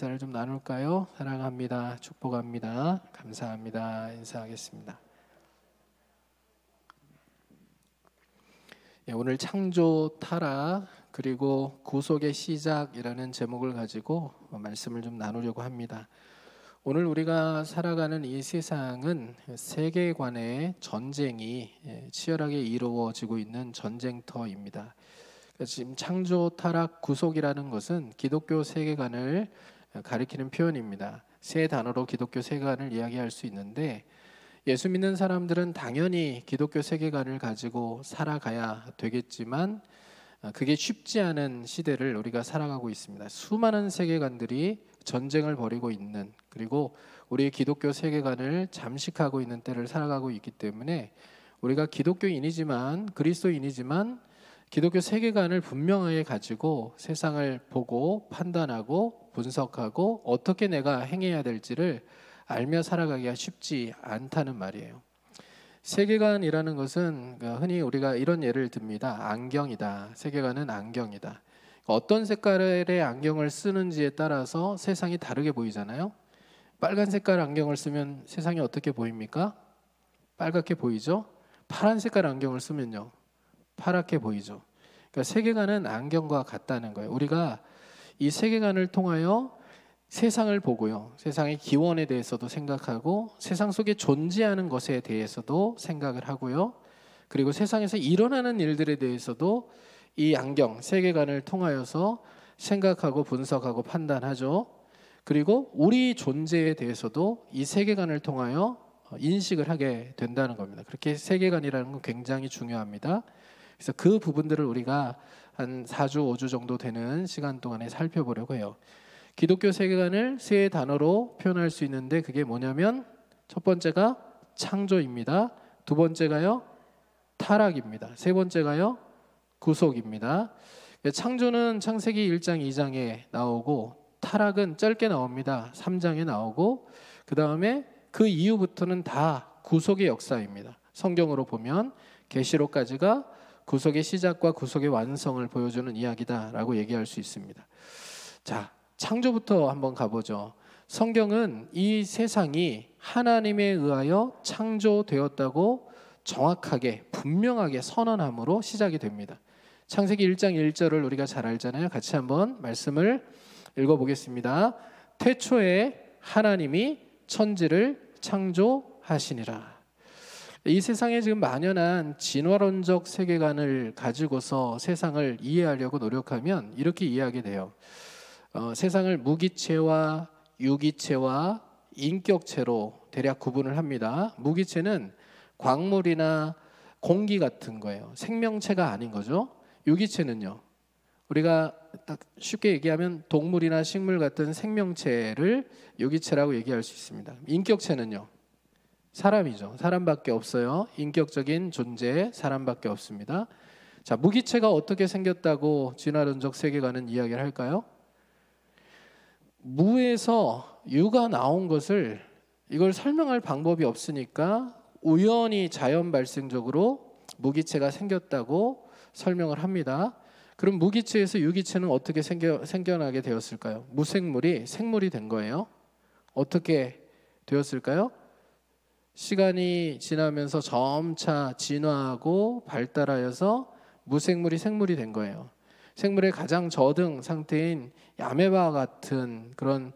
인사를 좀 나눌까요? 사랑합니다. 축복합니다. 감사합니다. 인사하겠습니다. 오늘 창조, 타락, 그리고 구속의 시작이라는 제목을 가지고 말씀을 좀 나누려고 합니다. 오늘 우리가 살아가는 이 세상은 세계관의 전쟁이 치열하게 이루어지고 있는 전쟁터입니다. 지금 창조, 타락, 구속이라는 것은 기독교 세계관을 가리키는 표현입니다. 세 단어로 기독교 세계관을 이야기할 수 있는데, 예수 믿는 사람들은 당연히 기독교 세계관을 가지고 살아가야 되겠지만 그게 쉽지 않은 시대를 우리가 살아가고 있습니다. 수많은 세계관들이 전쟁을 벌이고 있는, 그리고 우리의 기독교 세계관을 잠식하고 있는 때를 살아가고 있기 때문에 우리가 기독교인이지만, 그리스도인이지만 기독교 세계관을 분명하게 가지고 세상을 보고 판단하고 분석하고 어떻게 내가 행해야 될지를 알며 살아가기가 쉽지 않다는 말이에요. 세계관이라는 것은 흔히 우리가 이런 예를 듭니다. 안경이다. 세계관은 안경이다. 어떤 색깔의 안경을 쓰는지에 따라서 세상이 다르게 보이잖아요. 빨간 색깔 안경을 쓰면 세상이 어떻게 보입니까? 빨갛게 보이죠? 파란 색깔 안경을 쓰면요, 파랗게 보이죠. 그러니까 세계관은 안경과 같다는 거예요. 우리가 이 세계관을 통하여 세상을 보고요, 세상의 기원에 대해서도 생각하고 세상 속에 존재하는 것에 대해서도 생각을 하고요, 그리고 세상에서 일어나는 일들에 대해서도 이 안경, 세계관을 통하여서 생각하고 분석하고 판단하죠. 그리고 우리 존재에 대해서도 이 세계관을 통하여 인식을 하게 된다는 겁니다. 그렇게 세계관이라는 건 굉장히 중요합니다. 그래서 그 부분들을 우리가 한 4주, 5주 정도 되는 시간 동안에 살펴보려고 해요. 기독교 세계관을 세 단어로 표현할 수 있는데 그게 뭐냐면, 첫 번째가 창조입니다. 두 번째가요, 타락입니다. 세 번째가요, 구속입니다. 창조는 창세기 1장 2장에 나오고, 타락은 짧게 나옵니다. 3장에 나오고, 그 다음에 그 이후부터는 다 구속의 역사입니다. 성경으로 보면 계시록까지가 구속의 시작과 구속의 완성을 보여주는 이야기다라고 얘기할 수 있습니다. 자, 창조부터 한번 가보죠. 성경은 이 세상이 하나님에 의하여 창조되었다고 정확하게 분명하게 선언함으로 시작이 됩니다. 창세기 1장 1절을 우리가 잘 알잖아요. 같이 한번 말씀을 읽어보겠습니다. 태초에 하나님이 천지를 창조하시니라. 이 세상에 지금 만연한 진화론적 세계관을 가지고서 세상을 이해하려고 노력하면 이렇게 이해하게 돼요. 세상을 무기체와 유기체와 인격체로 대략 구분을 합니다. 무기체는 광물이나 공기 같은 거예요. 생명체가 아닌 거죠. 유기체는요, 우리가 딱 쉽게 얘기하면 동물이나 식물 같은 생명체를 유기체라고 얘기할 수 있습니다. 인격체는요, 사람이죠. 사람밖에 없어요. 인격적인 존재, 사람밖에 없습니다. 자, 무기체가 어떻게 생겼다고 진화론적 세계관은 이야기를 할까요? 무에서 유가 나온 것을, 이걸 설명할 방법이 없으니까 우연히 자연 발생적으로 무기체가 생겼다고 설명을 합니다. 그럼 무기체에서 유기체는 어떻게 생겨나게 되었을까요? 무생물이 생물이 된 거예요. 어떻게 되었을까요? 시간이 지나면서 점차 진화하고 발달하여서 무생물이 생물이 된 거예요. 생물의 가장 저등 상태인 아메바 같은 그런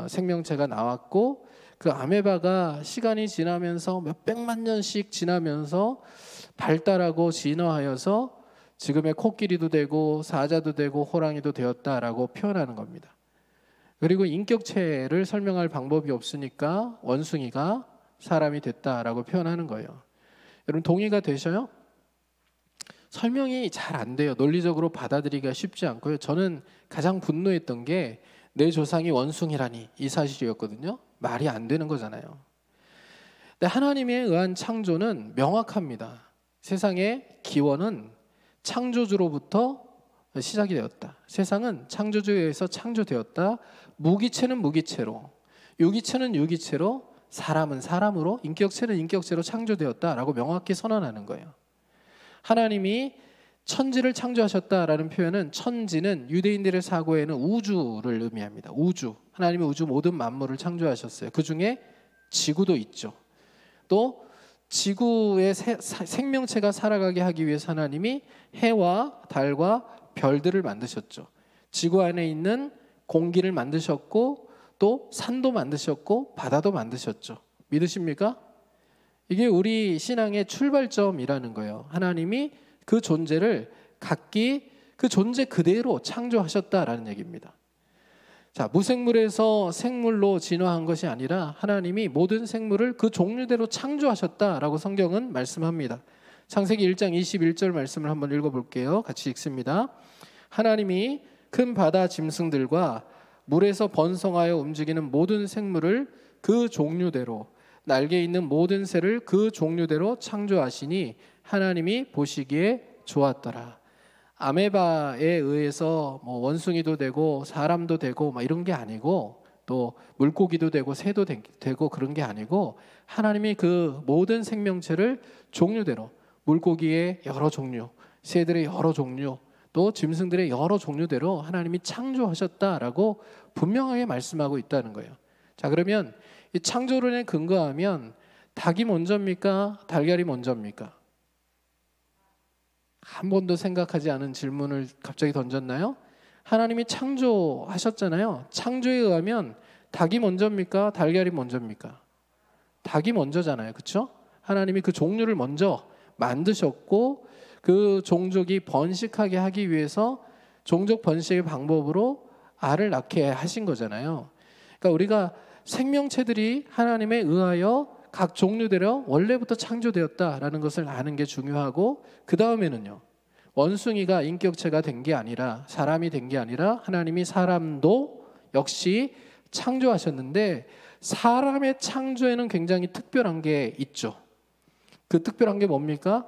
생명체가 나왔고, 그 아메바가 시간이 지나면서 몇백만 년씩 지나면서 발달하고 진화하여서 지금의 코끼리도 되고 사자도 되고 호랑이도 되었다라고 표현하는 겁니다. 그리고 인격체를 설명할 방법이 없으니까 원숭이가 사람이 됐다라고 표현하는 거예요. 여러분 동의가 되셔요? 설명이 잘 안 돼요. 논리적으로 받아들이기가 쉽지 않고요. 저는 가장 분노했던 게 내 조상이 원숭이라니, 이 사실이었거든요. 말이 안 되는 거잖아요. 근데 하나님에 의한 창조는 명확합니다. 세상의 기원은 창조주로부터 시작이 되었다. 세상은 창조주에 의해서 창조되었다. 무기체는 무기체로, 유기체는 유기체로, 사람은 사람으로, 인격체는 인격체로 창조되었다라고 명확히 선언하는 거예요. 하나님이 천지를 창조하셨다라는 표현은, 천지는 유대인들의 사고에는 우주를 의미합니다. 우주, 하나님이 우주 모든 만물을 창조하셨어요. 그 중에 지구도 있죠. 또 지구의 생명체가 살아가게 하기 위해서 하나님이 해와 달과 별들을 만드셨죠. 지구 안에 있는 공기를 만드셨고 또 산도 만드셨고 바다도 만드셨죠. 믿으십니까? 이게 우리 신앙의 출발점이라는 거예요. 하나님이 그 존재를 각기 그 존재 그대로 창조하셨다라는 얘기입니다. 자, 무생물에서 생물로 진화한 것이 아니라 하나님이 모든 생물을 그 종류대로 창조하셨다라고 성경은 말씀합니다. 창세기 1장 21절 말씀을 한번 읽어볼게요. 같이 읽습니다. 하나님이 큰 바다 짐승들과 물에서 번성하여 움직이는 모든 생물을 그 종류대로, 날개 있는 모든 새를 그 종류대로 창조하시니 하나님이 보시기에 좋았더라. 아메바에 의해서 뭐 원숭이도 되고 사람도 되고 막 이런 게 아니고, 또 물고기도 되고 새도 되고 그런 게 아니고, 하나님이 그 모든 생명체를 종류대로, 물고기의 여러 종류, 새들의 여러 종류, 또 짐승들의 여러 종류대로 하나님이 창조하셨다라고 분명하게 말씀하고 있다는 거예요. 자, 그러면 이 창조론에 근거하면 닭이 먼저입니까? 달걀이 먼저입니까? 한 번도 생각하지 않은 질문을 갑자기 던졌나요? 하나님이 창조하셨잖아요. 창조에 의하면 닭이 먼저입니까? 달걀이 먼저입니까? 닭이 먼저잖아요. 그렇죠? 하나님이 그 종류를 먼저 만드셨고 그 종족이 번식하게 하기 위해서 종족 번식의 방법으로 알을 낳게 하신 거잖아요. 그러니까 우리가 생명체들이 하나님에 의하여 각 종류대로 원래부터 창조되었다라는 것을 아는 게 중요하고, 그 다음에는요, 원숭이가 인격체가 된 게 아니라, 사람이 된 게 아니라 하나님이 사람도 역시 창조하셨는데, 사람의 창조에는 굉장히 특별한 게 있죠. 그 특별한 게 뭡니까?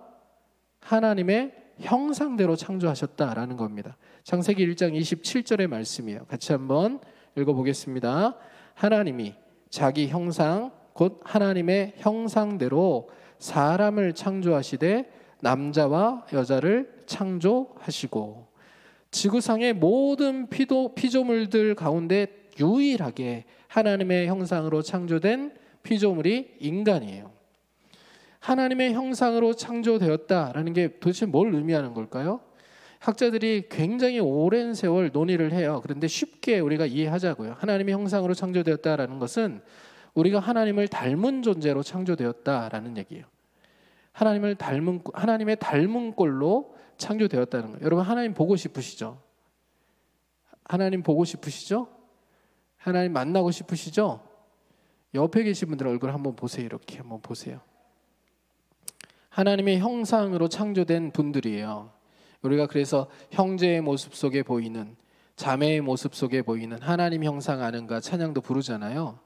하나님의 형상대로 창조하셨다라는 겁니다. 창세기 1장 27절의 말씀이에요. 같이 한번 읽어보겠습니다. 하나님이 자기 형상 곧 하나님의 형상대로 사람을 창조하시되 남자와 여자를 창조하시고, 지구상의 모든 피조물들 가운데 유일하게 하나님의 형상으로 창조된 피조물이 인간이에요. 하나님의 형상으로 창조되었다라는 게 도대체 뭘 의미하는 걸까요? 학자들이 굉장히 오랜 세월 논의를 해요. 그런데 쉽게 우리가 이해하자고요. 하나님의 형상으로 창조되었다라는 것은 우리가 하나님을 닮은 존재로 창조되었다라는 얘기예요. 하나님의 닮은 꼴로 창조되었다는 거예요. 여러분, 하나님 보고 싶으시죠? 하나님 보고 싶으시죠? 하나님 만나고 싶으시죠? 옆에 계신 분들 얼굴 한번 보세요. 이렇게 한번 보세요. 하나님의 형상으로 창조된 분들이에요. 우리가 그래서 형제의 모습 속에 보이는, 자매의 모습 속에 보이는 하나님 형상 아는가 찬양도 부르잖아요.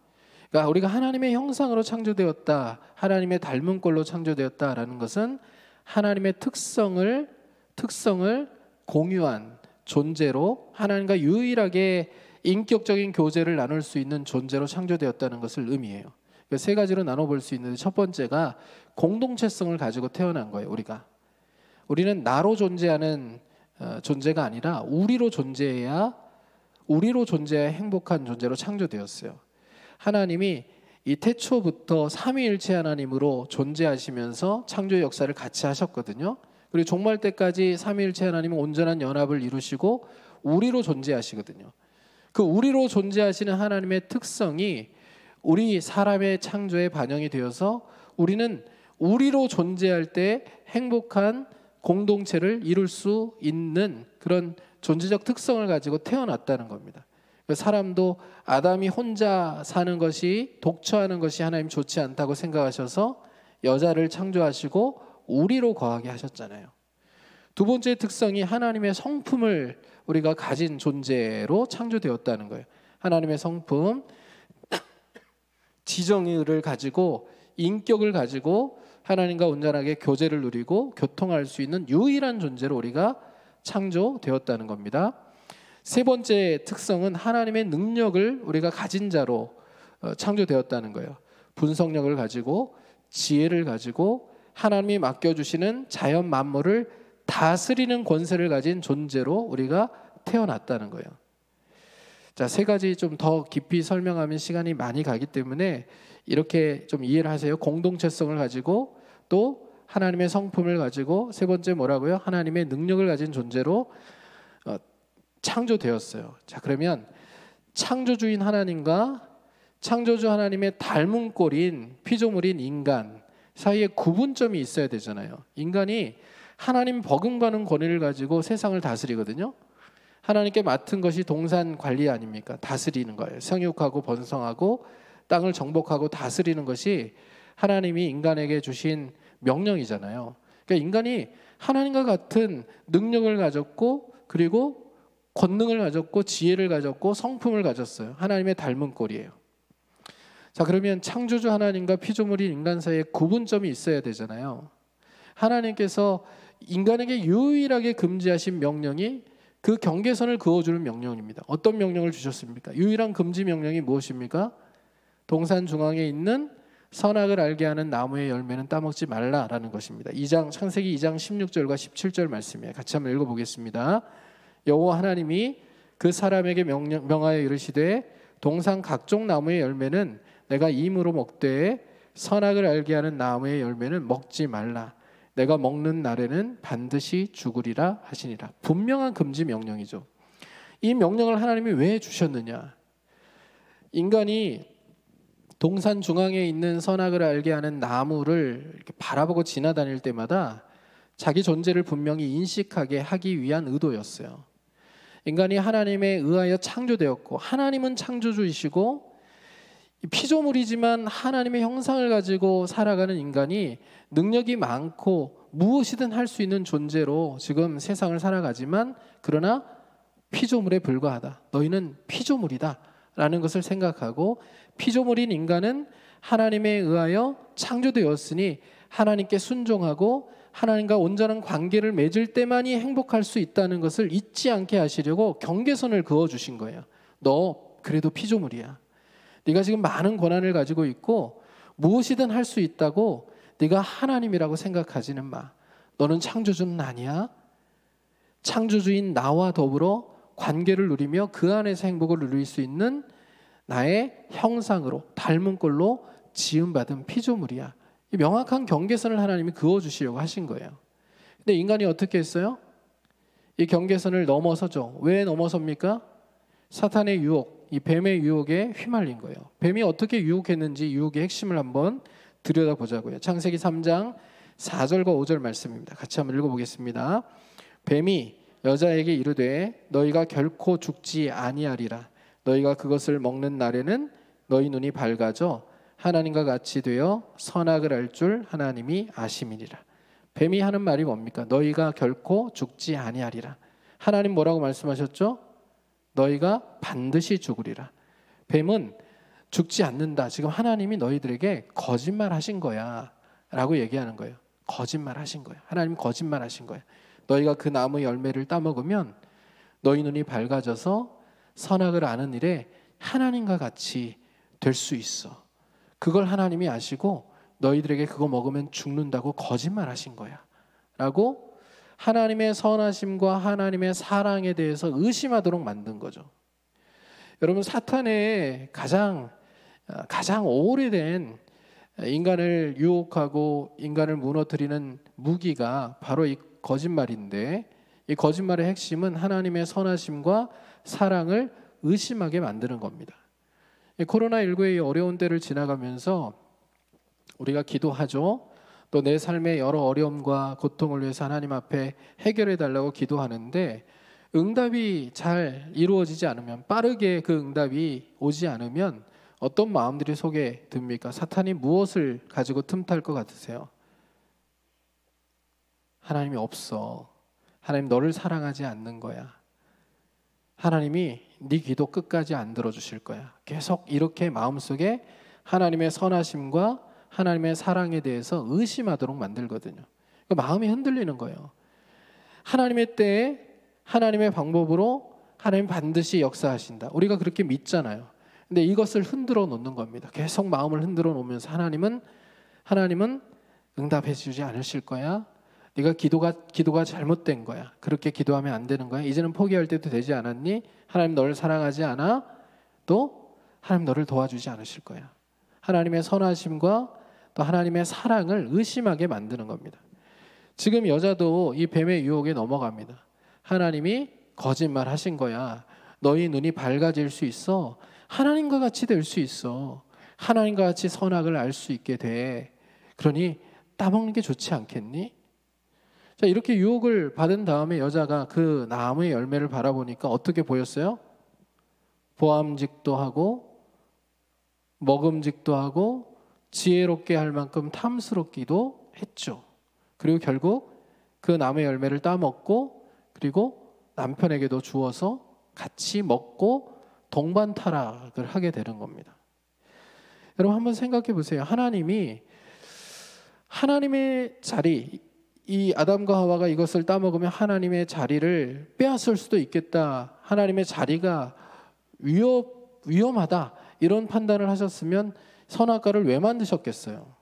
그러니까 우리가 하나님의 형상으로 창조되었다, 하나님의 닮은 꼴로 창조되었다라는 것은 하나님의 특성을 공유한 존재로, 하나님과 유일하게 인격적인 교제를 나눌 수 있는 존재로 창조되었다는 것을 의미해요. 세 가지로 나눠볼 수 있는데, 첫 번째가 공동체성을 가지고 태어난 거예요. 우리는 나로 존재하는 존재가 아니라 우리로 존재해야 행복한 존재로 창조되었어요. 하나님이 이 태초부터 삼위일체 하나님으로 존재하시면서 창조의 역사를 같이 하셨거든요. 그리고 종말 때까지 삼위일체 하나님은 온전한 연합을 이루시고 우리로 존재하시거든요. 그 우리로 존재하시는 하나님의 특성이 우리 사람의 창조에 반영이 되어서 우리는 우리로 존재할 때 행복한 공동체를 이룰 수 있는 그런 존재적 특성을 가지고 태어났다는 겁니다. 사람도 아담이 혼자 사는 것이, 독처하는 것이 하나님 좋지 않다고 생각하셔서 여자를 창조하시고 우리로 거하게 하셨잖아요. 두 번째 특성이 하나님의 성품을 우리가 가진 존재로 창조되었다는 거예요. 하나님의 성품, 지정의를 가지고, 인격을 가지고 하나님과 온전하게 교제를 누리고 교통할 수 있는 유일한 존재로 우리가 창조되었다는 겁니다. 세 번째 특성은 하나님의 능력을 우리가 가진 자로 창조되었다는 거예요. 분석력을 가지고, 지혜를 가지고 하나님이 맡겨주시는 자연 만물을 다스리는 권세를 가진 존재로 우리가 태어났다는 거예요. 자, 세 가지 좀 더 깊이 설명하면 시간이 많이 가기 때문에 이렇게 좀 이해를 하세요. 공동체성을 가지고, 또 하나님의 성품을 가지고, 세 번째 뭐라고요? 하나님의 능력을 가진 존재로 창조되었어요. 자, 그러면 창조주인 하나님과 창조주 하나님의 닮은 꼴인 피조물인 인간 사이에 구분점이 있어야 되잖아요. 인간이 하나님 버금가는 권위를 가지고 세상을 다스리거든요. 하나님께 맡은 것이 동산 관리 아닙니까? 다스리는 거예요. 생육하고 번성하고 땅을 정복하고 다스리는 것이 하나님이 인간에게 주신 명령이잖아요. 그러니까 인간이 하나님과 같은 능력을 가졌고, 그리고 권능을 가졌고, 지혜를 가졌고, 성품을 가졌어요. 하나님의 닮은 꼴이에요. 자, 그러면 창조주 하나님과 피조물인 인간 사이에 구분점이 있어야 되잖아요. 하나님께서 인간에게 유일하게 금지하신 명령이 그 경계선을 그어주는 명령입니다. 어떤 명령을 주셨습니까? 유일한 금지 명령이 무엇입니까? 동산 중앙에 있는 선악을 알게 하는 나무의 열매는 따먹지 말라라는 것입니다. 창세기 2장 16절과 17절 말씀이에요. 같이 한번 읽어보겠습니다. 여호와 하나님이 그 사람에게 명하여 이르시되 동산 각종 나무의 열매는 내가 임으로 먹되 선악을 알게 하는 나무의 열매는 먹지 말라. 내가 먹는 날에는 반드시 죽으리라 하시니라. 분명한 금지 명령이죠. 이 명령을 하나님이 왜 주셨느냐? 인간이 동산 중앙에 있는 선악을 알게 하는 나무를 이렇게 바라보고 지나다닐 때마다 자기 존재를 분명히 인식하게 하기 위한 의도였어요. 인간이 하나님에 의하여 창조되었고, 하나님은 창조주이시고, 피조물이지만 하나님의 형상을 가지고 살아가는 인간이 능력이 많고 무엇이든 할 수 있는 존재로 지금 세상을 살아가지만, 그러나 피조물에 불과하다. 너희는 피조물이다 라는 것을 생각하고, 피조물인 인간은 하나님에 의하여 창조되었으니 하나님께 순종하고 하나님과 온전한 관계를 맺을 때만이 행복할 수 있다는 것을 잊지 않게 하시려고 경계선을 그어주신 거예요. 너 그래도 피조물이야. 네가 지금 많은 권한을 가지고 있고 무엇이든 할 수 있다고 네가 하나님이라고 생각하지는 마. 너는 창조주는 아니야. 창조주인 나와 더불어 관계를 누리며 그 안에서 행복을 누릴 수 있는 나의 형상으로 닮은 꼴로 지음받은 피조물이야. 이 명확한 경계선을 하나님이 그어주시려고 하신 거예요. 근데 인간이 어떻게 했어요? 이 경계선을 넘어서죠. 왜 넘어섭니까? 사탄의 유혹, 이 뱀의 유혹에 휘말린 거예요. 뱀이 어떻게 유혹했는지 유혹의 핵심을 한번 들여다보자고요. 창세기 3장 4절과 5절 말씀입니다. 같이 한번 읽어보겠습니다. 뱀이 여자에게 이르되 너희가 결코 죽지 아니하리라. 너희가 그것을 먹는 날에는 너희 눈이 밝아져 하나님과 같이 되어 선악을 알 줄 하나님이 아심이니라. 뱀이 하는 말이 뭡니까? 너희가 결코 죽지 아니하리라. 하나님 뭐라고 말씀하셨죠? 너희가 반드시 죽으리라. 뱀은 죽지 않는다. 지금 하나님이 너희들에게 거짓말하신 거야 라고 얘기하는 거예요. 거짓말하신 거예요. 하나님 거짓말하신 거예요. 너희가 그 나무 열매를 따먹으면 너희 눈이 밝아져서 선악을 아는 일에 하나님과 같이 될 수 있어. 그걸 하나님이 아시고 너희들에게 그거 먹으면 죽는다고 거짓말하신 거야 라고 하나님의 선하심과 하나님의 사랑에 대해서 의심하도록 만든 거죠. 여러분, 사탄의 가장 오래된 인간을 유혹하고 인간을 무너뜨리는 무기가 바로 이 거짓말인데, 이 거짓말의 핵심은 하나님의 선하심과 사랑을 의심하게 만드는 겁니다. 코로나19의 어려운 때를 지나가면서 우리가 기도하죠. 또 내 삶의 여러 어려움과 고통을 위해서 하나님 앞에 해결해 달라고 기도하는데, 응답이 잘 이루어지지 않으면, 빠르게 그 응답이 오지 않으면 어떤 마음들이 속에 듭니까? 사탄이 무엇을 가지고 틈탈 것 같으세요? 하나님이 없어. 하나님 너를 사랑하지 않는 거야. 하나님이 네 기도 끝까지 안 들어주실 거야. 계속 이렇게 마음속에 하나님의 선하심과 하나님의 사랑에 대해서 의심하도록 만들거든요. 마음이 흔들리는 거예요. 하나님의 때에 하나님의 방법으로 하나님 반드시 역사하신다. 우리가 그렇게 믿잖아요. 근데 이것을 흔들어 놓는 겁니다. 계속 마음을 흔들어 놓으면서 하나님은 응답해 주지 않으실 거야 네가 기도가 잘못된 거야. 그렇게 기도하면 안 되는 거야. 이제는 포기할 때도 되지 않았니? 하나님 너를 사랑하지 않아? 또 하나님 너를 도와주지 않으실 거야. 하나님의 선하심과 또 하나님의 사랑을 의심하게 만드는 겁니다. 지금 여자도 이 뱀의 유혹에 넘어갑니다. 하나님이 거짓말 하신 거야. 너희 눈이 밝아질 수 있어. 하나님과 같이 될 수 있어. 하나님과 같이 선악을 알 수 있게 돼. 그러니 따먹는 게 좋지 않겠니? 자, 이렇게 유혹을 받은 다음에 여자가 그 나무의 열매를 바라보니까 어떻게 보였어요? 보암직도 하고 먹음직도 하고 지혜롭게 할 만큼 탐스럽기도 했죠. 그리고 결국 그 나무의 열매를 따먹고 그리고 남편에게도 주어서 같이 먹고 동반 타락을 하게 되는 겁니다. 여러분 한번 생각해 보세요. 하나님의 자리, 이 아담과 하와가 이것을 따먹으면 하나님의 자리를 빼앗을 수도 있겠다. 하나님의 자리가 위험하다. 이런 판단을 하셨으면 선악과를 왜 만드셨겠어요?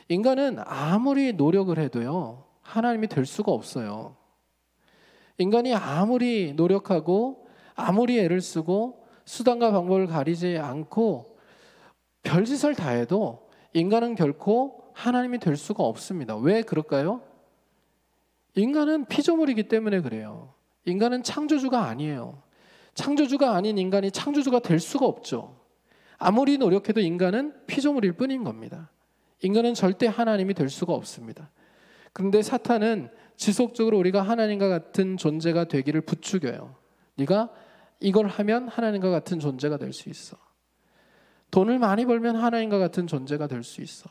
인간은 아무리 노력을 해도요, 하나님이 될 수가 없어요. 인간이 아무리 노력하고 아무리 애를 쓰고 수단과 방법을 가리지 않고 별짓을 다 해도 인간은 결코 하나님이 될 수가 없습니다. 왜 그럴까요? 인간은 피조물이기 때문에 그래요. 인간은 창조주가 아니에요. 창조주가 아닌 인간이 창조주가 될 수가 없죠. 아무리 노력해도 인간은 피조물일 뿐인 겁니다. 인간은 절대 하나님이 될 수가 없습니다. 그런데 사탄은 지속적으로 우리가 하나님과 같은 존재가 되기를 부추겨요. 네가 이걸 하면 하나님과 같은 존재가 될 수 있어. 돈을 많이 벌면 하나님과 같은 존재가 될 수 있어.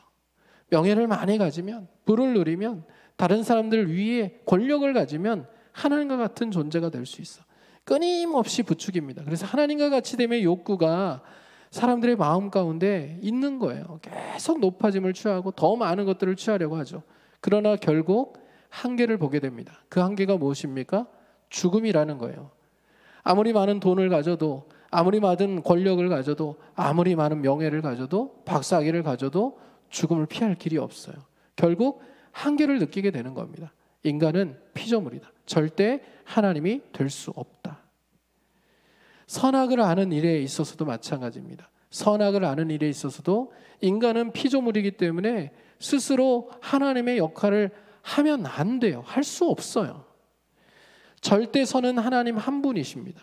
명예를 많이 가지면, 부를 누리면, 다른 사람들 위에 권력을 가지면 하나님과 같은 존재가 될 수 있어. 끊임없이 부추깁니다. 그래서 하나님과 같이 됨의 욕구가 사람들의 마음 가운데 있는 거예요. 계속 높아짐을 취하고 더 많은 것들을 취하려고 하죠. 그러나 결국 한계를 보게 됩니다. 그 한계가 무엇입니까? 죽음이라는 거예요. 아무리 많은 돈을 가져도, 아무리 많은 권력을 가져도, 아무리 많은 명예를 가져도, 박사학위를 가져도 죽음을 피할 길이 없어요. 결국 한계를 느끼게 되는 겁니다. 인간은 피조물이다. 절대 하나님이 될 수 없다. 선악을 아는 일에 있어서도 마찬가지입니다. 선악을 아는 일에 있어서도 인간은 피조물이기 때문에 스스로 하나님의 역할을 하면 안 돼요. 할 수 없어요. 절대 선은 하나님 한 분이십니다.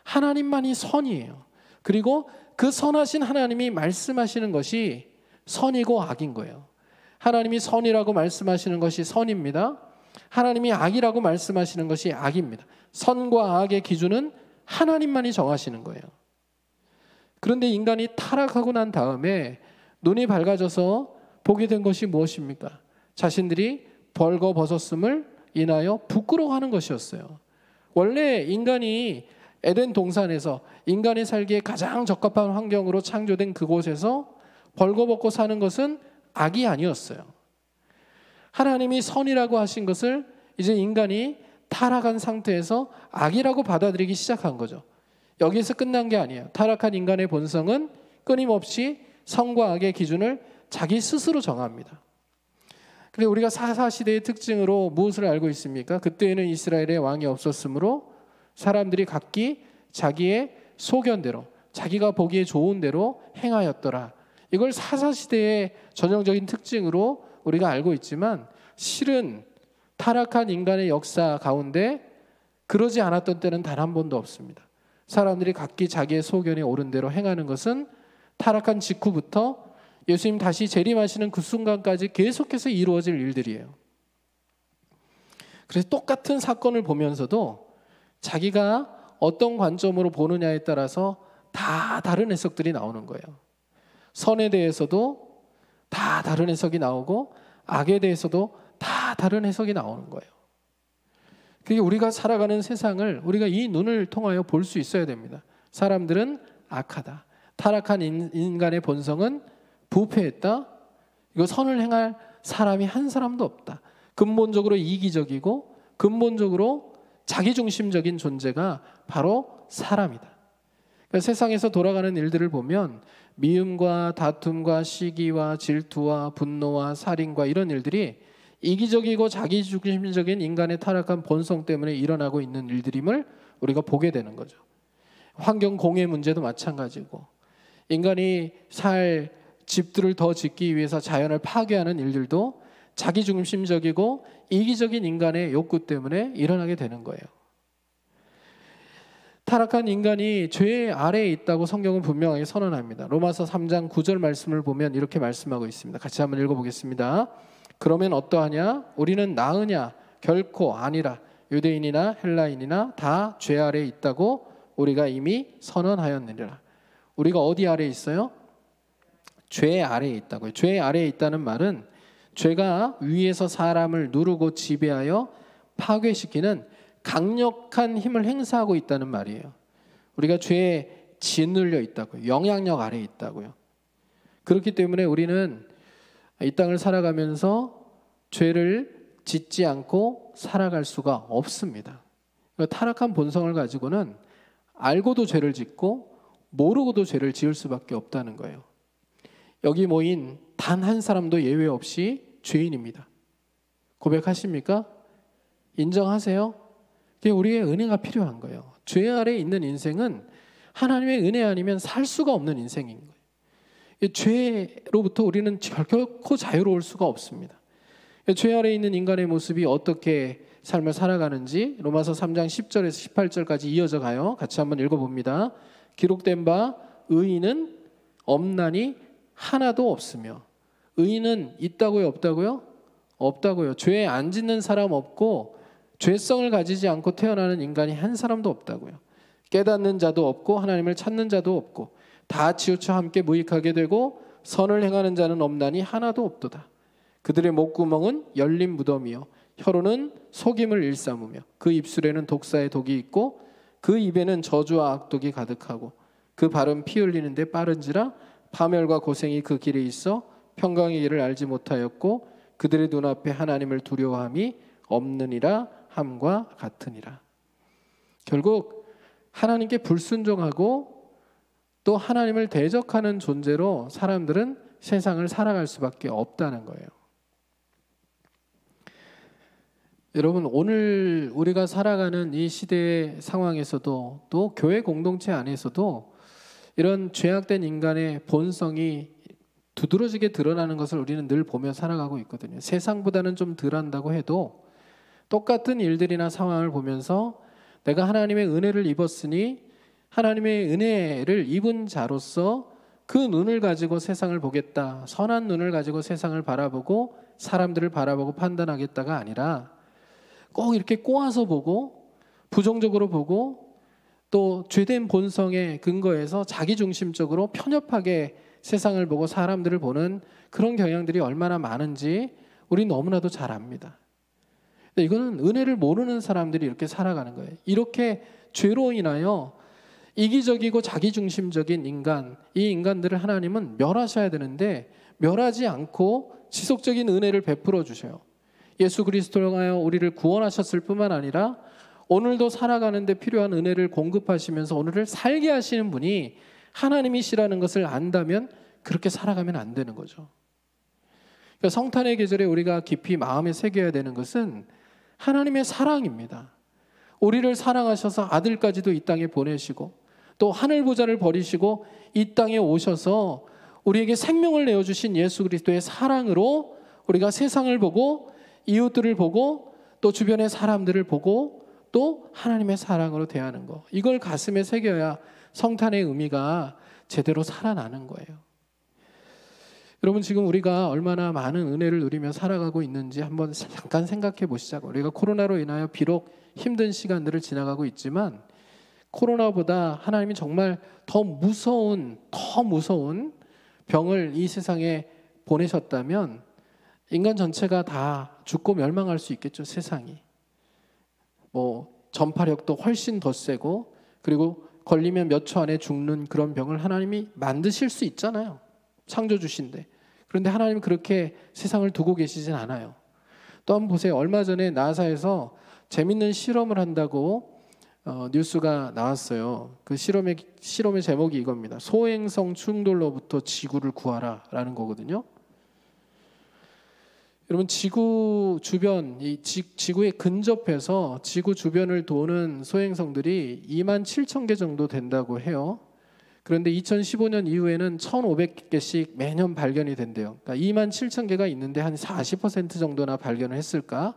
하나님만이 선이에요. 그리고 그 선하신 하나님이 말씀하시는 것이 선이고 악인 거예요. 하나님이 선이라고 말씀하시는 것이 선입니다. 하나님이 악이라고 말씀하시는 것이 악입니다. 선과 악의 기준은 하나님만이 정하시는 거예요. 그런데 인간이 타락하고 난 다음에 눈이 밝아져서 보게 된 것이 무엇입니까? 자신들이 벌거벗었음을 인하여 부끄러워하는 것이었어요. 원래 인간이 에덴 동산에서 인간이 살기에 가장 적합한 환경으로 창조된 그곳에서 벌거벗고 사는 것은 악이 아니었어요. 하나님이 선이라고 하신 것을 이제 인간이 타락한 상태에서 악이라고 받아들이기 시작한 거죠. 여기서 끝난 게 아니에요. 타락한 인간의 본성은 끊임없이 선과 악의 기준을 자기 스스로 정합니다. 그래서 우리가 사사시대의 특징으로 무엇을 알고 있습니까? 그때에는 이스라엘에 왕이 없었으므로 사람들이 각기 자기의 소견대로, 자기가 보기에 좋은 대로 행하였더라. 이걸 사사시대의 전형적인 특징으로 우리가 알고 있지만 실은 타락한 인간의 역사 가운데 그러지 않았던 때는 단 한 번도 없습니다. 사람들이 각기 자기의 소견에 옳은 대로 행하는 것은 타락한 직후부터 예수님 다시 재림하시는 그 순간까지 계속해서 이루어질 일들이에요. 그래서 똑같은 사건을 보면서도 자기가 어떤 관점으로 보느냐에 따라서 다 다른 해석들이 나오는 거예요. 선에 대해서도 다 다른 해석이 나오고 악에 대해서도 다 다른 해석이 나오는 거예요. 그게 우리가 살아가는 세상을 우리가 이 눈을 통하여 볼 수 있어야 됩니다. 사람들은 악하다. 타락한 인간의 본성은 부패했다. 이거 선을 행할 사람이 한 사람도 없다. 근본적으로 이기적이고 근본적으로 자기중심적인 존재가 바로 사람이다. 그러니까 세상에서 돌아가는 일들을 보면 미움과 다툼과 시기와 질투와 분노와 살인과 이런 일들이 이기적이고 자기중심적인 인간의 타락한 본성 때문에 일어나고 있는 일들임을 우리가 보게 되는 거죠. 환경 공해 문제도 마찬가지고, 인간이 살 집들을 더 짓기 위해서 자연을 파괴하는 일들도 자기중심적이고 이기적인 인간의 욕구 때문에 일어나게 되는 거예요. 타락한 인간이 죄 아래에 있다고 성경은 분명하게 선언합니다. 로마서 3장 9절 말씀을 보면 이렇게 말씀하고 있습니다. 같이 한번 읽어보겠습니다. 그러면 어떠하냐? 우리는 나으냐? 결코 아니라. 유대인이나 헬라인이나 다 죄 아래에 있다고 우리가 이미 선언하였느니라. 우리가 어디 아래에 있어요? 죄 아래에 있다고요. 죄 아래에 있다는 말은 죄가 위에서 사람을 누르고 지배하여 파괴시키는 강력한 힘을 행사하고 있다는 말이에요. 우리가 죄에 짓눌려 있다고요. 영향력 아래에 있다고요. 그렇기 때문에 우리는 이 땅을 살아가면서 죄를 짓지 않고 살아갈 수가 없습니다. 그러니까 타락한 본성을 가지고는 알고도 죄를 짓고 모르고도 죄를 지을 수밖에 없다는 거예요. 여기 모인 단 한 사람도 예외 없이 죄인입니다. 고백하십니까? 인정하세요? 우리의 은혜가 필요한 거예요. 죄 아래에 있는 인생은 하나님의 은혜 아니면 살 수가 없는 인생인 거예요. 죄로부터 우리는 결코 자유로울 수가 없습니다. 죄 아래에 있는 인간의 모습이 어떻게 삶을 살아가는지 로마서 3장 10절에서 18절까지 이어져 가요. 같이 한번 읽어봅니다. 기록된 바 의인은 없나니 하나도 없으며. 의인은 있다고요? 없다고요? 없다고요. 죄 안 짓는 사람 없고 죄성을 가지지 않고 태어나는 인간이 한 사람도 없다고요. 깨닫는 자도 없고 하나님을 찾는 자도 없고 다 치우쳐 함께 무익하게 되고 선을 행하는 자는 없나니 하나도 없도다. 그들의 목구멍은 열린 무덤이요 혀로는 속임을 일삼으며 그 입술에는 독사의 독이 있고 그 입에는 저주와 악독이 가득하고 그 발은 피 흘리는데 빠른지라 파멸과 고생이 그 길에 있어 평강의 길을 알지 못하였고 그들의 눈앞에 하나님을 두려워함이 없느니라 함과 같으니라. 결국 하나님께 불순종하고 또 하나님을 대적하는 존재로 사람들은 세상을 살아갈 수밖에 없다는 거예요. 여러분, 오늘 우리가 살아가는 이 시대의 상황에서도 또 교회 공동체 안에서도 이런 죄악된 인간의 본성이 두드러지게 드러나는 것을 우리는 늘 보며 살아가고 있거든요. 세상보다는 좀 덜한다고 해도 똑같은 일들이나 상황을 보면서 내가 하나님의 은혜를 입었으니 하나님의 은혜를 입은 자로서 그 눈을 가지고 세상을 보겠다. 선한 눈을 가지고 세상을 바라보고 사람들을 바라보고 판단하겠다가 아니라 꼭 이렇게 꼬아서 보고 부정적으로 보고 또 죄된 본성에 근거해서 자기중심적으로 편협하게 세상을 보고 사람들을 보는 그런 경향들이 얼마나 많은지 우리 너무나도 잘 압니다. 이거는 은혜를 모르는 사람들이 이렇게 살아가는 거예요. 이렇게 죄로 인하여 이기적이고 자기중심적인 인간, 이 인간들을 하나님은 멸하셔야 되는데 멸하지 않고 지속적인 은혜를 베풀어 주셔요. 예수 그리스도로 하여 우리를 구원하셨을 뿐만 아니라 오늘도 살아가는 데 필요한 은혜를 공급하시면서 오늘을 살게 하시는 분이 하나님이시라는 것을 안다면 그렇게 살아가면 안 되는 거죠. 그러니까 성탄의 계절에 우리가 깊이 마음에 새겨야 되는 것은 하나님의 사랑입니다. 우리를 사랑하셔서 아들까지도 이 땅에 보내시고 또 하늘 보좌를 버리시고 이 땅에 오셔서 우리에게 생명을 내어주신 예수 그리스도의 사랑으로 우리가 세상을 보고 이웃들을 보고 또 주변의 사람들을 보고 또 하나님의 사랑으로 대하는 거, 이걸 가슴에 새겨야 성탄의 의미가 제대로 살아나는 거예요. 여러분, 지금 우리가 얼마나 많은 은혜를 누리며 살아가고 있는지 한번 잠깐 생각해 보시자고. 우리가 코로나로 인하여 비록 힘든 시간들을 지나가고 있지만 코로나보다 하나님이 정말 더 무서운 병을 이 세상에 보내셨다면 인간 전체가 다 죽고 멸망할 수 있겠죠. 세상이 전파력도 훨씬 더 세고 그리고 걸리면 몇 초 안에 죽는 그런 병을 하나님이 만드실 수 있잖아요. 창조주신데. 그런데 하나님은 그렇게 세상을 두고 계시진 않아요. 또 한번 보세요. 얼마 전에 나사에서 재밌는 실험을 한다고 뉴스가 나왔어요. 그 실험의 제목이 이겁니다. 소행성 충돌로부터 지구를 구하라 라는 거거든요. 여러분, 지구 주변, 지구에 근접해서 지구 주변을 도는 소행성들이 27,000개 정도 된다고 해요. 그런데 2015년 이후에는 1,500개씩 매년 발견이 된대요. 그러니까 27,000개가 있는데 한 40% 정도나 발견을 했을까?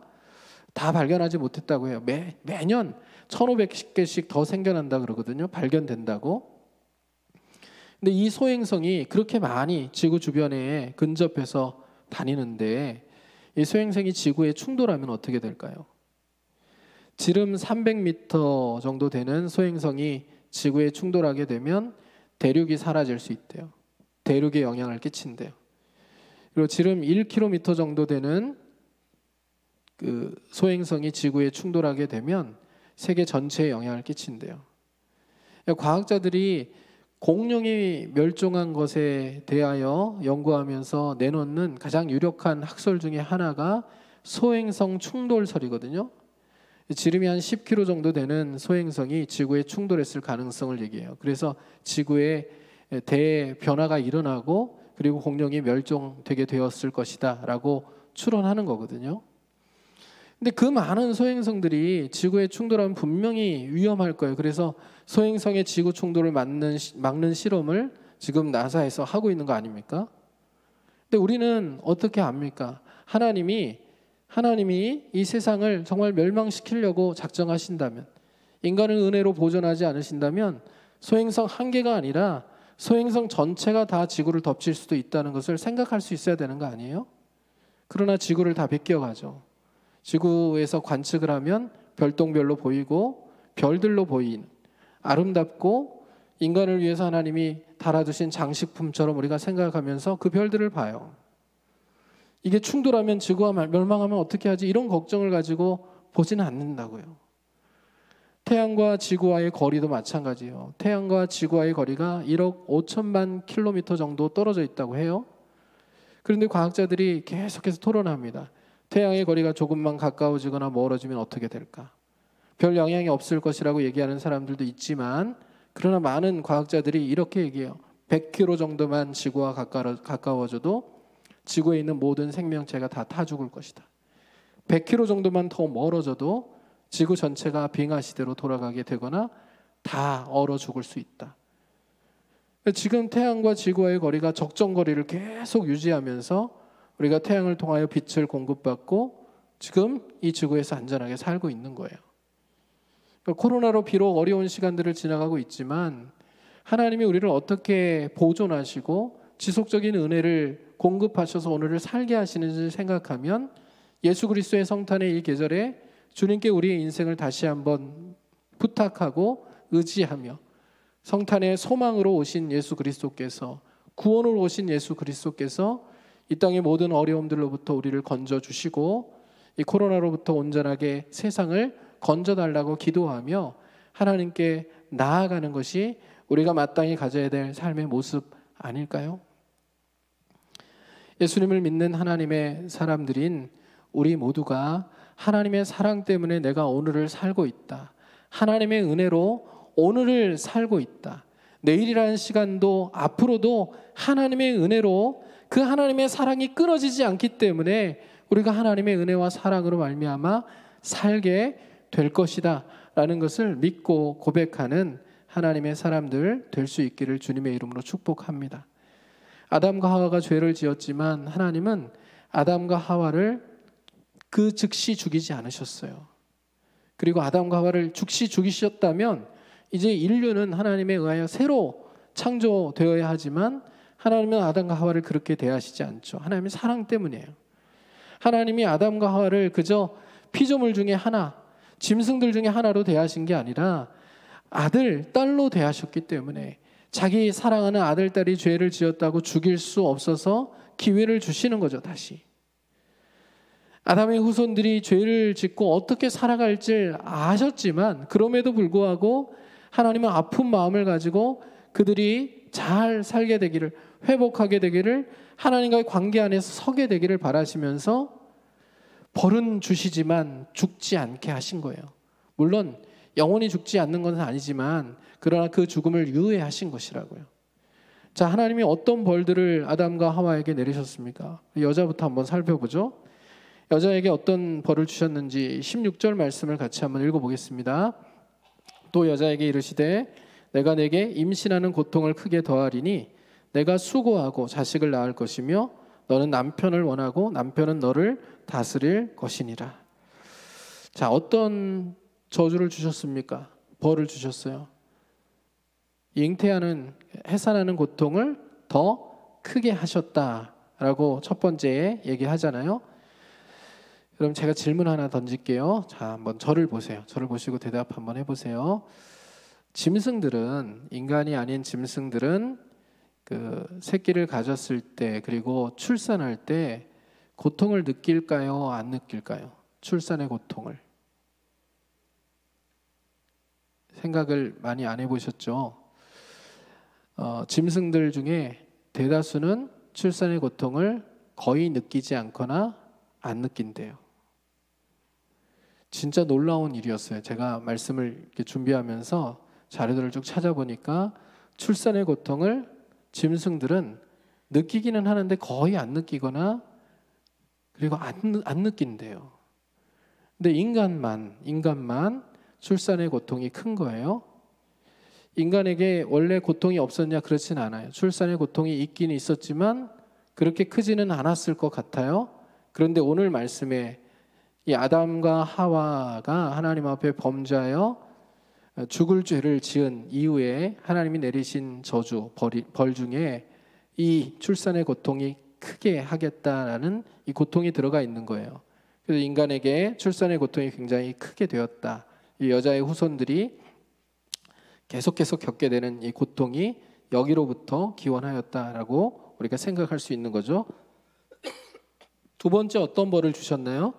다 발견하지 못했다고 해요. 매년 1,500개씩 더 생겨난다 그러거든요. 발견된다고. 근데 이 소행성이 그렇게 많이 지구 주변에 근접해서 다니는데 이 소행성이 지구에 충돌하면 어떻게 될까요? 지름 300m 정도 되는 소행성이 지구에 충돌하게 되면 대륙이 사라질 수 있대요. 대륙에 영향을 끼친대요. 그리고 지름 1km 정도 되는 그 소행성이 지구에 충돌하게 되면 세계 전체에 영향을 끼친대요. 과학자들이 공룡이 멸종한 것에 대하여 연구하면서 내놓는 가장 유력한 학설 중에 하나가 소행성 충돌설이거든요. 지름이 한 10km 정도 되는 소행성이 지구에 충돌했을 가능성을 얘기해요. 그래서 지구에 대변화가 일어나고 그리고 공룡이 멸종되게 되었을 것이다 라고 추론하는 거거든요. 근데 그 많은 소행성들이 지구에 충돌하면 분명히 위험할 거예요. 그래서 소행성의 지구 충돌을 막는 실험을 지금 나사에서 하고 있는 거 아닙니까? 근데 우리는 어떻게 압니까? 하나님이 이 세상을 정말 멸망시키려고 작정하신다면, 인간을 은혜로 보존하지 않으신다면 소행성 한 개가 아니라 소행성 전체가 다 지구를 덮칠 수도 있다는 것을 생각할 수 있어야 되는 거 아니에요? 그러나 지구를 다 베껴가죠. 지구에서 관측을 하면 별똥별로 보이고 별들로 보이는 아름답고 인간을 위해서 하나님이 달아두신 장식품처럼 우리가 생각하면서 그 별들을 봐요. 이게 충돌하면 지구가 멸망하면 어떻게 하지? 이런 걱정을 가지고 보지는 않는다고요. 태양과 지구와의 거리도 마찬가지예요. 태양과 지구와의 거리가 1억 5천만 킬로미터 정도 떨어져 있다고 해요. 그런데 과학자들이 계속해서 토론합니다. 태양의 거리가 조금만 가까워지거나 멀어지면 어떻게 될까? 별 영향이 없을 것이라고 얘기하는 사람들도 있지만, 그러나 많은 과학자들이 이렇게 얘기해요. 100km 정도만 지구와 가까워져도 지구에 있는 모든 생명체가 다 타 죽을 것이다. 100km 정도만 더 멀어져도 지구 전체가 빙하시대로 돌아가게 되거나 다 얼어 죽을 수 있다. 지금 태양과 지구와의 거리가 적정 거리를 계속 유지하면서 우리가 태양을 통하여 빛을 공급받고 지금 이 지구에서 안전하게 살고 있는 거예요. 그러니까 코로나로 비록 어려운 시간들을 지나가고 있지만 하나님이 우리를 어떻게 보존하시고 지속적인 은혜를 공급하셔서 오늘을 살게 하시는지 생각하면 예수 그리스도의 성탄의 이 계절에 주님께 우리의 인생을 다시 한번 부탁하고 의지하며 성탄의 소망으로 오신 예수 그리스도께서, 구원으로 오신 예수 그리스도께서 이 땅의 모든 어려움들로부터 우리를 건져주시고 이 코로나로부터 온전하게 세상을 건져달라고 기도하며 하나님께 나아가는 것이 우리가 마땅히 가져야 될 삶의 모습 아닐까요? 예수님을 믿는 하나님의 사람들인 우리 모두가 하나님의 사랑 때문에 내가 오늘을 살고 있다. 하나님의 은혜로 오늘을 살고 있다. 내일이라는 시간도 앞으로도 하나님의 은혜로 그 하나님의 사랑이 끊어지지 않기 때문에 우리가 하나님의 은혜와 사랑으로 말미암아 살게 될 것이다 라는 것을 믿고 고백하는 하나님의 사람들 될 수 있기를 주님의 이름으로 축복합니다. 아담과 하와가 죄를 지었지만 하나님은 아담과 하와를 그 즉시 죽이지 않으셨어요. 그리고 아담과 하와를 즉시 죽이셨다면 이제 인류는 하나님에 의하여 새로 창조되어야 하지만 하나님은 아담과 하와를 그렇게 대하시지 않죠. 하나님의 사랑 때문이에요. 하나님이 아담과 하와를 그저 피조물 중에 하나, 짐승들 중에 하나로 대하신 게 아니라 아들, 딸로 대하셨기 때문에 자기 사랑하는 아들, 딸이 죄를 지었다고 죽일 수 없어서 기회를 주시는 거죠. 다시 아담의 후손들이 죄를 짓고 어떻게 살아갈지 아셨지만 그럼에도 불구하고 하나님은 아픈 마음을 가지고 그들이 잘 살게 되기를, 회복하게 되기를, 하나님과의 관계 안에서 서게 되기를 바라시면서 벌은 주시지만 죽지 않게 하신 거예요. 물론 영원히 죽지 않는 것은 아니지만 그러나 그 죽음을 유예하신 것이라고요. 자, 하나님이 어떤 벌들을 아담과 하와에게 내리셨습니까? 여자부터 한번 살펴보죠. 여자에게 어떤 벌을 주셨는지 16절 말씀을 같이 한번 읽어보겠습니다. 또 여자에게 이르시되 내가 내게 임신하는 고통을 크게 더하리니 내가 수고하고 자식을 낳을 것이며 너는 남편을 원하고 남편은 너를 다스릴 것이니라. 자, 어떤 저주를 주셨습니까? 벌을 주셨어요. 잉태하는, 해산하는 고통을 더 크게 하셨다라고 첫 번째에 얘기하잖아요. 그럼 제가 질문 하나 던질게요. 자, 한번 저를 보세요. 저를 보시고 대답 한번 해보세요. 짐승들은, 인간이 아닌 짐승들은 그 새끼를 가졌을 때 그리고 출산할 때 고통을 느낄까요? 안 느낄까요? 출산의 고통을. 생각을 많이 안 해보셨죠? 짐승들 중에 대다수는 출산의 고통을 거의 느끼지 않거나 안 느낀대요. 진짜 놀라운 일이었어요. 제가 말씀을 이렇게 준비하면서 자료들을 쭉 찾아보니까 출산의 고통을 짐승들은 느끼기는 하는데 거의 안 느끼거나 그리고 안 느낀대요. 근데 인간만 출산의 고통이 큰 거예요. 인간에게 원래 고통이 없었냐? 그렇진 않아요. 출산의 고통이 있긴 있었지만 그렇게 크지는 않았을 것 같아요. 그런데 오늘 말씀에 이 아담과 하와가 하나님 앞에 범죄하여 죽을 죄를 지은 이후에 하나님이 내리신 저주, 벌 중에 이 출산의 고통이 크게 하겠다라는 이 고통이 들어가 있는 거예요. 그래서 인간에게 출산의 고통이 굉장히 크게 되었다. 이 여자의 후손들이 계속 겪게 되는 이 고통이 여기로부터 기원하였다라고 우리가 생각할 수 있는 거죠. 두 번째 어떤 벌을 주셨나요?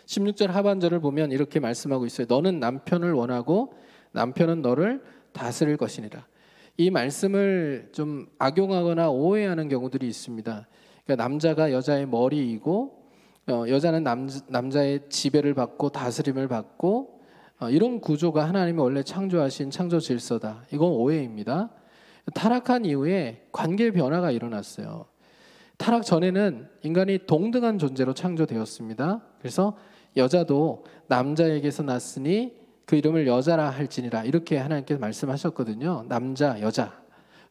16절 하반절을 보면 이렇게 말씀하고 있어요. 너는 남편을 원하고 남편은 너를 다스릴 것이니라. 이 말씀을 좀 악용하거나 오해하는 경우들이 있습니다. 그러니까 남자가 여자의 머리이고 여자는 남자의 지배를 받고 다스림을 받고 이런 구조가 하나님이 원래 창조하신 창조 질서다. 이건 오해입니다. 타락한 이후에 관계 변화가 일어났어요. 타락 전에는 인간이 동등한 존재로 창조되었습니다. 그래서 여자도 남자에게서 났으니 그 이름을 여자라 할지니라 이렇게 하나님께서 말씀하셨거든요. 남자, 여자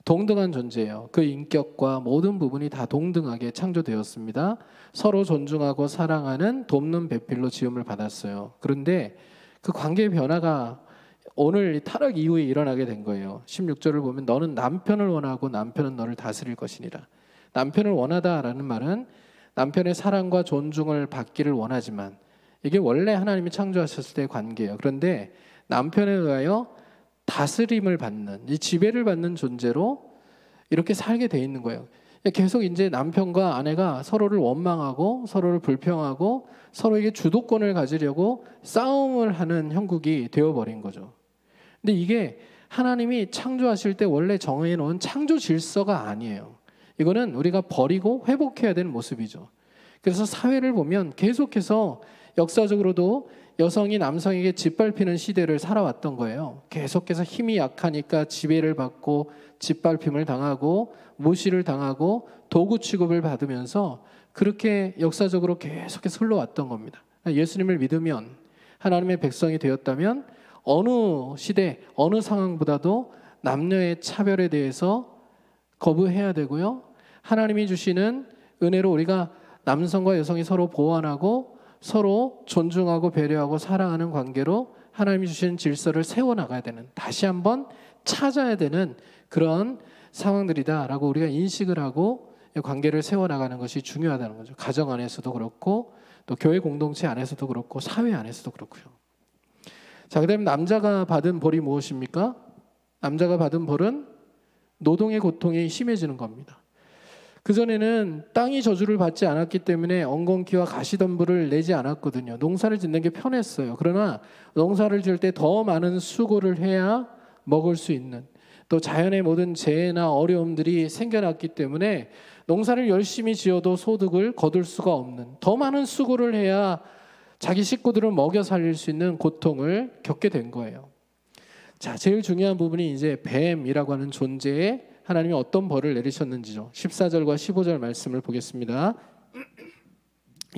동등한 존재예요. 그 인격과 모든 부분이 다 동등하게 창조되었습니다. 서로 존중하고 사랑하는 돕는 배필로 지음을 받았어요. 그런데 그 관계의 변화가 오늘 타락 이후에 일어나게 된 거예요. 16절을 보면 너는 남편을 원하고 남편은 너를 다스릴 것이니라. 남편을 원하다라는 말은 남편의 사랑과 존중을 받기를 원하지만 이게 원래 하나님이 창조하셨을 때의 관계예요. 그런데 남편에 의하여 다스림을 받는, 이 지배를 받는 존재로 이렇게 살게 돼 있는 거예요. 계속 이제 남편과 아내가 서로를 원망하고 서로를 불평하고 서로에게 주도권을 가지려고 싸움을 하는 형국이 되어버린 거죠. 근데 이게 하나님이 창조하실 때 원래 정해놓은 창조 질서가 아니에요. 이거는 우리가 버리고 회복해야 되는 모습이죠. 그래서 사회를 보면 계속해서 역사적으로도 여성이 남성에게 짓밟히는 시대를 살아왔던 거예요. 계속해서 힘이 약하니까 지배를 받고 짓밟힘을 당하고 무시를 당하고 도구 취급을 받으면서 그렇게 역사적으로 계속해서 흘러왔던 겁니다. 예수님을 믿으면 하나님의 백성이 되었다면 어느 시대, 어느 상황보다도 남녀의 차별에 대해서 거부해야 되고요. 하나님이 주시는 은혜로 우리가 남성과 여성이 서로 보완하고 서로 존중하고 배려하고 사랑하는 관계로 하나님이 주시는 질서를 세워나가야 되는, 다시 한번 찾아야 되는 그런 상황들이다라고 우리가 인식을 하고 관계를 세워나가는 것이 중요하다는 거죠. 가정 안에서도 그렇고 또 교회 공동체 안에서도 그렇고 사회 안에서도 그렇고요. 자, 그다음에 남자가 받은 벌이 무엇입니까? 남자가 받은 벌은 노동의 고통이 심해지는 겁니다. 그전에는 땅이 저주를 받지 않았기 때문에 엉겅퀴와 가시덤불을 내지 않았거든요. 농사를 짓는 게 편했어요. 그러나 농사를 지을 때 더 많은 수고를 해야 먹을 수 있는, 또 자연의 모든 재해나 어려움들이 생겨났기 때문에 농사를 열심히 지어도 소득을 거둘 수가 없는, 더 많은 수고를 해야 자기 식구들을 먹여 살릴 수 있는 고통을 겪게 된 거예요. 자, 제일 중요한 부분이 이제 뱀이라고 하는 존재에 하나님이 어떤 벌을 내리셨는지죠. 14절과 15절 말씀을 보겠습니다.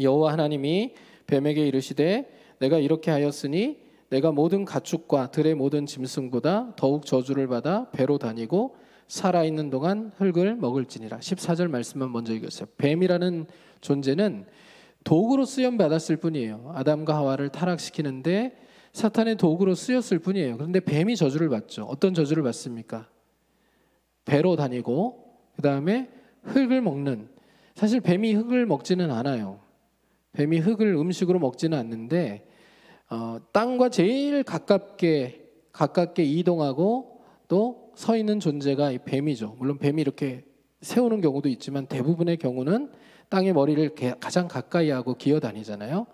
여호와 하나님이 뱀에게 이르시되 내가 이렇게 하였으니 내가 모든 가축과 들의 모든 짐승보다 더욱 저주를 받아 배로 다니고 살아있는 동안 흙을 먹을지니라. 14절 말씀만 먼저 읽었어요. 뱀이라는 존재는 도구로 쓰임받았을 뿐이에요. 아담과 하와를 타락시키는데 사탄의 도구로 쓰였을 뿐이에요. 그런데 뱀이 저주를 받죠. 어떤 저주를 받습니까? 배로 다니고 그 다음에 흙을 먹는. 사실 뱀이 흙을 먹지는 않아요. 뱀이 흙을 음식으로 먹지는 않는데 땅과 제일 가깝게 이동하고 또 서 있는 존재가 이 뱀이죠. 물론 뱀이 이렇게 세우는 경우도 있지만 대부분의 경우는 땅의 머리를 가장 가까이 하고 기어다니잖아요.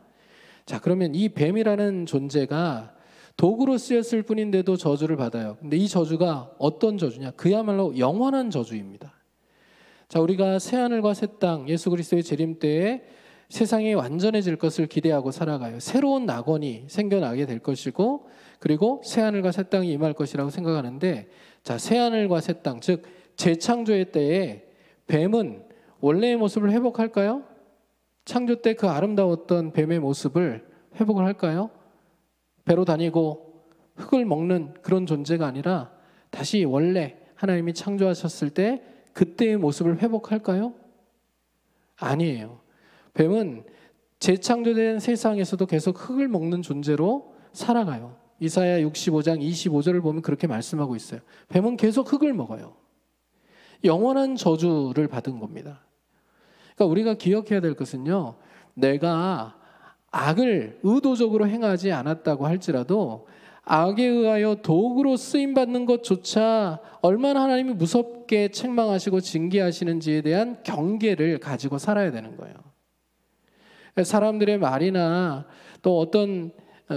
자, 그러면 이 뱀이라는 존재가 도구로 쓰였을 뿐인데도 저주를 받아요. 근데 이 저주가 어떤 저주냐? 그야말로 영원한 저주입니다. 자, 우리가 새하늘과 새 땅, 예수 그리스도의 재림 때에 세상이 완전해질 것을 기대하고 살아가요. 새로운 낙원이 생겨나게 될 것이고, 그리고 새하늘과 새 땅이 임할 것이라고 생각하는데, 자, 새하늘과 새 땅, 즉 재창조의 때에 뱀은 원래의 모습을 회복할까요? 창조 때 그 아름다웠던 뱀의 모습을 회복을 할까요? 배로 다니고 흙을 먹는 그런 존재가 아니라 다시 원래 하나님이 창조하셨을 때 그때의 모습을 회복할까요? 아니에요. 뱀은 재창조된 세상에서도 계속 흙을 먹는 존재로 살아가요. 이사야 65장 25절을 보면 그렇게 말씀하고 있어요. 뱀은 계속 흙을 먹어요. 영원한 저주를 받은 겁니다. 그러니까 우리가 기억해야 될 것은요, 내가 악을 의도적으로 행하지 않았다고 할지라도 악에 의하여 도구로 쓰임받는 것조차 얼마나 하나님이 무섭게 책망하시고 징계하시는지에 대한 경계를 가지고 살아야 되는 거예요. 사람들의 말이나 또 어떤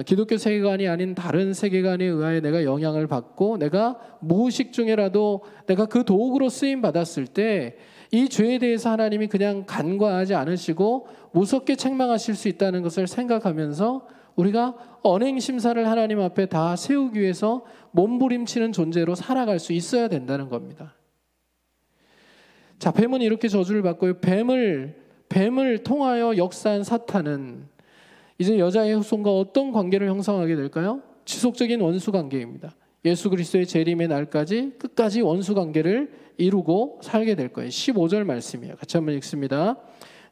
기독교 세계관이 아닌 다른 세계관에 의하여 내가 영향을 받고 내가 무의식 중에라도 내가 그 도구로 쓰임받았을 때 이 죄에 대해서 하나님이 그냥 간과하지 않으시고 무섭게 책망하실 수 있다는 것을 생각하면서 우리가 언행심사를 하나님 앞에 다 세우기 위해서 몸부림치는 존재로 살아갈 수 있어야 된다는 겁니다. 자, 뱀은 이렇게 저주를 받고요. 뱀을 통하여 역사한 사탄은 이제 여자의 후손과 어떤 관계를 형성하게 될까요? 지속적인 원수 관계입니다. 예수 그리스도의 재림의 날까지 끝까지 원수 관계를 이루고 살게 될 거예요. 15절 말씀이에요. 같이 한번 읽습니다.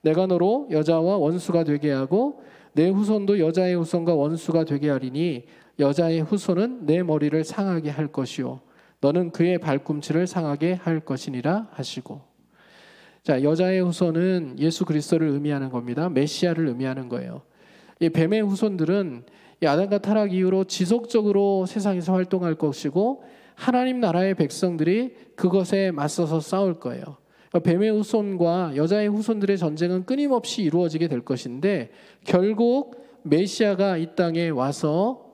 내가 너로 여자와 원수가 되게 하고 내 후손도 여자의 후손과 원수가 되게 하리니 여자의 후손은 내 머리를 상하게 할 것이요 너는 그의 발꿈치를 상하게 할 것이니라 하시고. 자, 여자의 후손은 예수 그리스도를 의미하는 겁니다. 메시아를 의미하는 거예요. 이 뱀의 후손들은 이 아담과 타락 이후로 지속적으로 세상에서 활동할 것이고 하나님 나라의 백성들이 그것에 맞서서 싸울 거예요. 그러니까 뱀의 후손과 여자의 후손들의 전쟁은 끊임없이 이루어지게 될 것인데 결국 메시아가 이 땅에 와서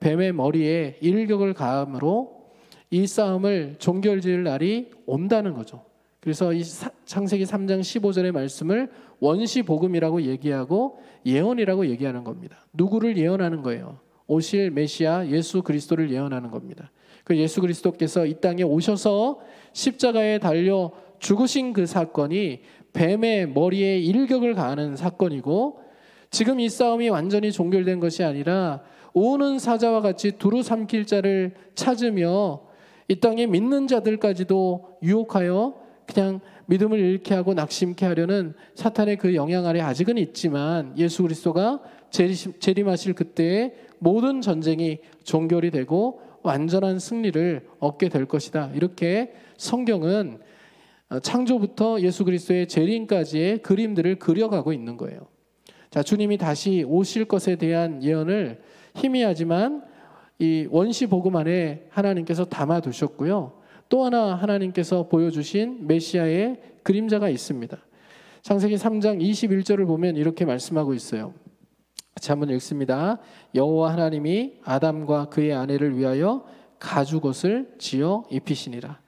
뱀의 머리에 일격을 가함으로 이 싸움을 종결지을 날이 온다는 거죠. 그래서 이 창세기 3장 15절의 말씀을 원시복음이라고 얘기하고 예언이라고 얘기하는 겁니다. 누구를 예언하는 거예요? 오실 메시아 예수 그리스도를 예언하는 겁니다. 그 예수 그리스도께서 이 땅에 오셔서 십자가에 달려 죽으신 그 사건이 뱀의 머리에 일격을 가하는 사건이고 지금 이 싸움이 완전히 종결된 것이 아니라 오는 사자와 같이 두루 삼킬 자를 찾으며 이 땅에 믿는 자들까지도 유혹하여 그냥 믿음을 잃게 하고 낙심케 하려는 사탄의 그 영향 아래 아직은 있지만 예수 그리스도가 재림하실 그때에 모든 전쟁이 종결이 되고 완전한 승리를 얻게 될 것이다. 이렇게 성경은 창조부터 예수 그리스도의 재림까지의 그림들을 그려가고 있는 거예요. 자, 주님이 다시 오실 것에 대한 예언을 희미하지만 이 원시 복음 안에 하나님께서 담아두셨고요. 또 하나 하나님께서 보여주신 메시아의 그림자가 있습니다. 창세기 3장 21절을 보면 이렇게 말씀하고 있어요. 같이 한번 읽습니다. 여호와 하나님이 아담과 그의 아내를 위하여 가죽옷을 지어 입히시니라.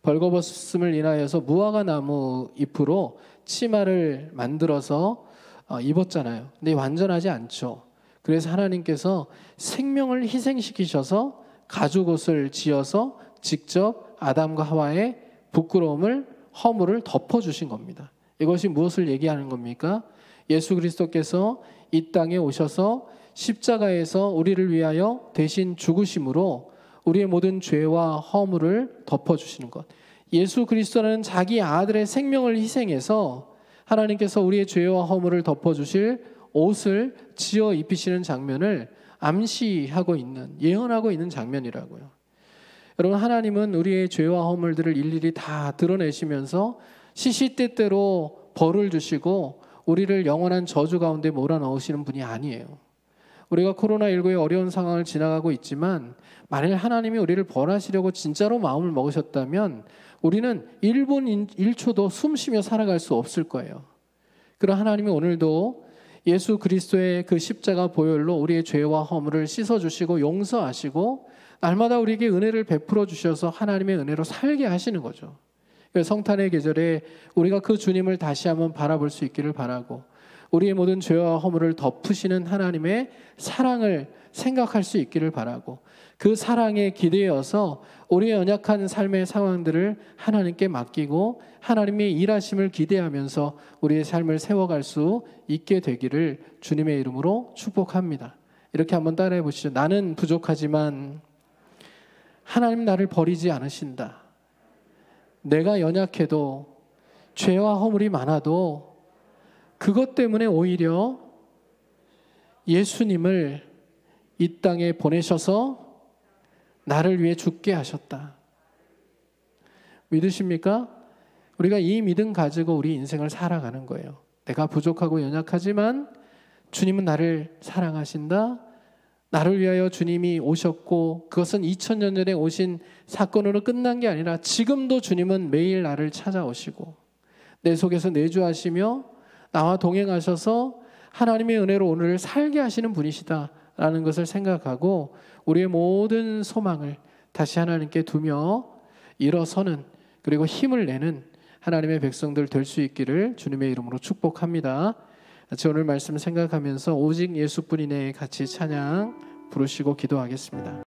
벌거벗음을 인하여서 무화과 나무 잎으로 치마를 만들어서 입었잖아요. 근데 완전하지 않죠. 그래서 하나님께서 생명을 희생시키셔서 가죽옷을 지어서 직접 아담과 하와의 부끄러움을 허물을 덮어주신 겁니다. 이것이 무엇을 얘기하는 겁니까? 예수 그리스도께서 이 땅에 오셔서 십자가에서 우리를 위하여 대신 죽으심으로 우리의 모든 죄와 허물을 덮어주시는 것. 예수 그리스도는 자기 아들의 생명을 희생해서 하나님께서 우리의 죄와 허물을 덮어주실 옷을 지어 입히시는 장면을 암시하고 있는, 예언하고 있는 장면이라고요. 여러분, 하나님은 우리의 죄와 허물들을 일일이 다 드러내시면서 시시때때로 벌을 주시고 우리를 영원한 저주 가운데 몰아넣으시는 분이 아니에요. 우리가 코로나19의 어려운 상황을 지나가고 있지만 만일 하나님이 우리를 벌하시려고 진짜로 마음을 먹으셨다면 우리는 1분 1초도 숨쉬며 살아갈 수 없을 거예요. 그런 하나님이 오늘도 예수 그리스도의 그 십자가 보혈로 우리의 죄와 허물을 씻어주시고 용서하시고 날마다 우리에게 은혜를 베풀어 주셔서 하나님의 은혜로 살게 하시는 거죠. 성탄의 계절에 우리가 그 주님을 다시 한번 바라볼 수 있기를 바라고 우리의 모든 죄와 허물을 덮으시는 하나님의 사랑을 생각할 수 있기를 바라고 그 사랑에 기대어서 우리의 연약한 삶의 상황들을 하나님께 맡기고 하나님의 일하심을 기대하면서 우리의 삶을 세워갈 수 있게 되기를 주님의 이름으로 축복합니다. 이렇게 한번 따라해 보시죠. 나는 부족하지만 하나님 나를 버리지 않으신다. 내가 연약해도 죄와 허물이 많아도 그것 때문에 오히려 예수님을 이 땅에 보내셔서 나를 위해 죽게 하셨다. 믿으십니까? 우리가 이 믿음 가지고 우리 인생을 살아가는 거예요. 내가 부족하고 연약하지만 주님은 나를 사랑하신다. 나를 위하여 주님이 오셨고 그것은 2000년 전에 오신 사건으로 끝난 게 아니라 지금도 주님은 매일 나를 찾아오시고 내 속에서 내주하시며 나와 동행하셔서 하나님의 은혜로 오늘을 살게 하시는 분이시다라는 것을 생각하고 우리의 모든 소망을 다시 하나님께 두며 일어서는 그리고 힘을 내는 하나님의 백성들 될 수 있기를 주님의 이름으로 축복합니다. 같이 오늘 말씀 생각하면서 오직 예수뿐이네 같이 찬양 부르시고 기도하겠습니다.